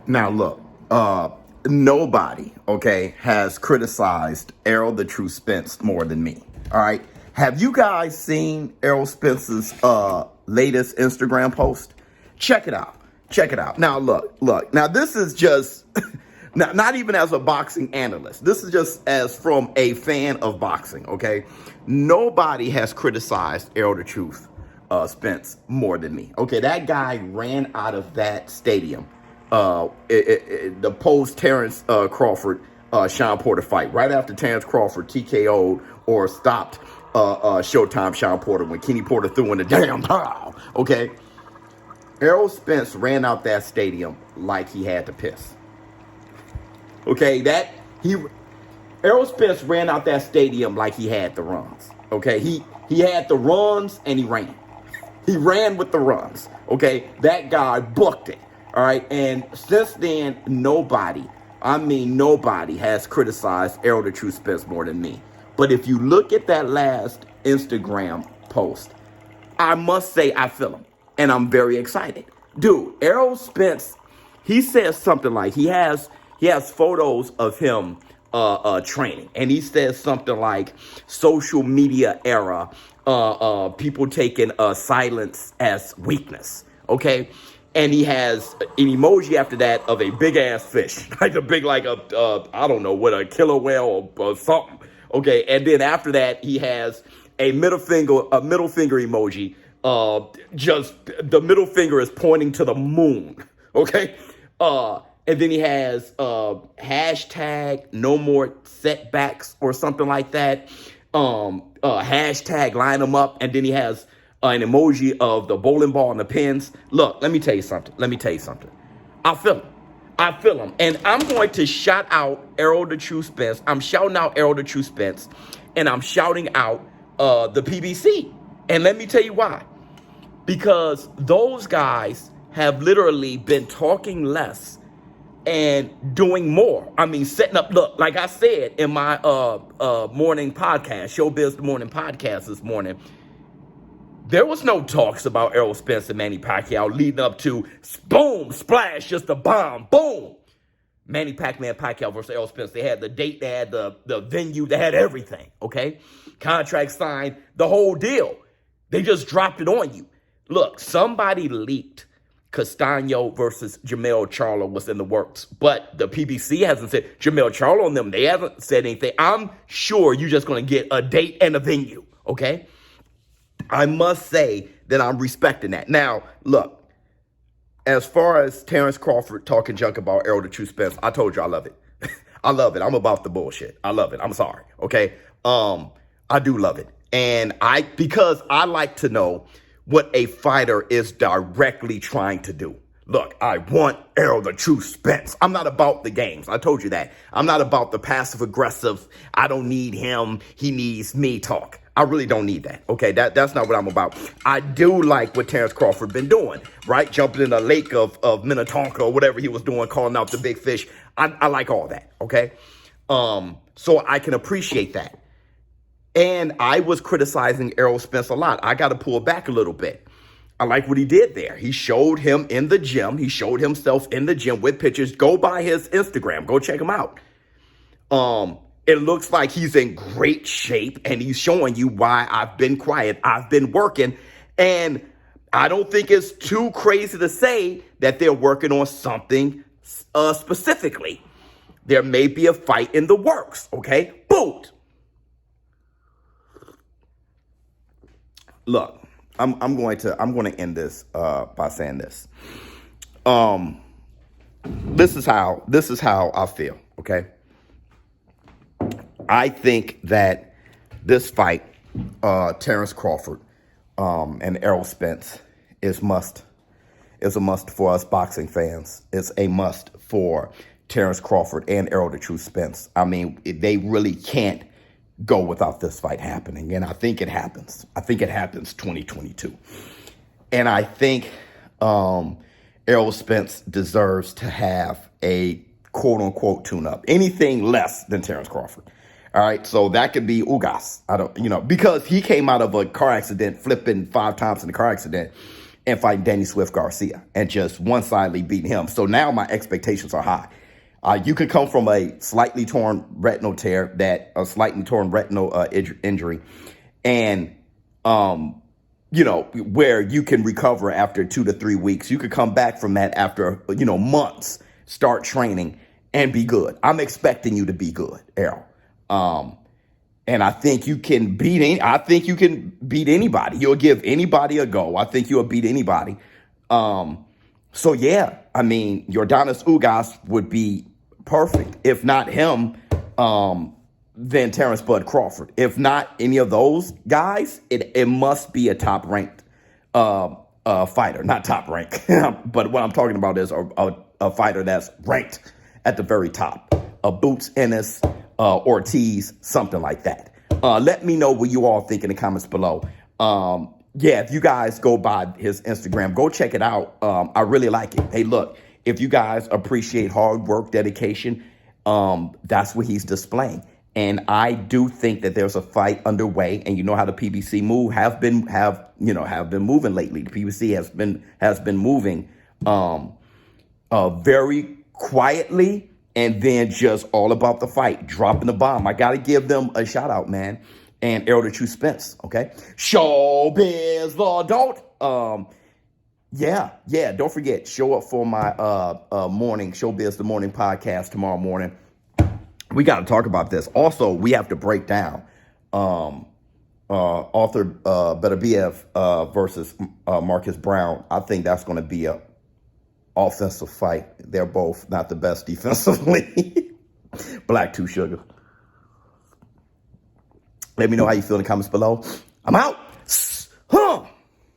Now look, nobody, okay, has criticized Errol the True Spence more than me. All right. Have you guys seen Errol Spence's latest Instagram post? Check it out. Check it out. Now look. Now this is just not even as a boxing analyst. This is just as from a fan of boxing, okay? Nobody has criticized Errol the Truth Spence more than me. Okay, that guy ran out of that stadium. The post Terrence Crawford Sean Porter fight right after Terrence Crawford TKO'd or stopped Showtime Sean Porter when Kenny Porter threw in the damn towel. Okay, Errol Spence ran out that stadium like he had to piss. Okay, Errol Spence ran out that stadium like he had the runs. Okay, he had the runs and he ran. He ran with the runs. Okay, that guy booked it. All right, and since then, nobody has criticized Errol the True Spence more than me. But if you look at that last Instagram post, I must say I feel him, and I'm very excited. Dude, Errol Spence, he says something like he has photos of him training, and he says something like social media era, people taking silence as weakness. Okay. And he has an emoji after that of a big ass fish, I don't know what, a killer whale or something. Okay, and then after that he has a middle finger emoji. Just the middle finger is pointing to the moon. Okay, and then he has hashtag no more setbacks or something like that. Hashtag line them up, and then he has an emoji of the bowling ball and the pins. Look, let me tell you something. I feel him. And I'm going to shout out Errol the True Spence. I'm shouting out Errol the True Spence. And I'm shouting out the PBC. And let me tell you why. Because those guys have literally been talking less and doing more. I mean, setting up, look, like I said in my morning podcast, Showbizz the morning podcast this morning, there was no talks about Errol Spence and Manny Pacquiao leading up to boom, splash, just a bomb, boom. Manny Pacquiao versus Errol Spence. They had the date, they had the venue, they had everything, okay? Contract signed, the whole deal. They just dropped it on you. Look, somebody leaked Castano versus Jermell Charlo was in the works, but the PBC hasn't said Jermell Charlo and them. They haven't said anything. I'm sure you're just going to get a date and a venue, okay? I must say that I'm respecting that. Now, look, as far as Terrence Crawford talking junk about Errol the True Spence, I told you I love it. I love it. I'm about the bullshit. I love it. I'm sorry. Okay. I do love it. And because I like to know what a fighter is directly trying to do. Look, I want Errol the True Spence. I'm not about the games. I told you that. I'm not about the passive aggressive, I don't need him, he needs me talk. I really don't need that. Okay, that's not what I'm about. I do like what Terrence Crawford been doing, right? Jumping in the lake of Minnetonka or whatever he was doing, calling out the big fish. I like all that, okay? So I can appreciate that. And I was criticizing Errol Spence a lot. I got to pull back a little bit. I like what he did there. He showed him in the gym. He showed himself in the gym with pictures. Go by his Instagram. Go check him out. It looks like he's in great shape, and he's showing you why I've been quiet. I've been working, and I don't think it's too crazy to say that they're working on something specifically. There may be a fight in the works, okay? Boot. Look, I'm going to end this by saying this. This is how I feel, okay? I think that this fight, Terrence Crawford and Errol Spence, is a must for us boxing fans. It's a must for Terrence Crawford and Errol the True Spence. I mean, they really can't go without this fight happening, and I think it happens. I think it happens 2022, and I think Errol Spence deserves to have a quote-unquote tune-up. Anything less than Terrence Crawford. All right, so that could be Ugas. Because he came out of a car accident, flipping 5 times in the car accident, and fighting Danny Swift Garcia and just one-sidedly beating him. So now my expectations are high. You could come from a slightly torn retinal injury, and where you can recover after 2 to 3 weeks. You could come back from that after months, start training and be good. I'm expecting you to be good, Errol. And I think you can beat anybody. You'll give anybody a go. I think you'll beat anybody. So yeah, I mean, Yordenis Ugas would be perfect. If not him, then Terrence Bud Crawford. If not any of those guys, it must be a top-ranked fighter. Not top-ranked, but what I'm talking about is a fighter that's ranked at the very top. Boots Ennis, Ortiz, something like that. Let me know what you all think in the comments below. If you guys go by his Instagram, go check it out. I really like it. Hey, look, if you guys appreciate hard work, dedication, that's what he's displaying. And I do think that there's a fight underway, and you know how the PBC have been moving lately. The PBC has been moving very quietly, and then just all about the fight, dropping the bomb. I got to give them a shout out, man. And Errol the True Spence, okay? Showbizz the adult. Don't forget, show up for my morning Showbizz the Morning podcast tomorrow morning. We got to talk about this. Also, we have to break down Arthur Beterbiev versus Marcus Brown. I think that's going to be a offensive fight. They're both not the best defensively. Black 2 Sugar. Let me know how you feel in the comments below. I'm out.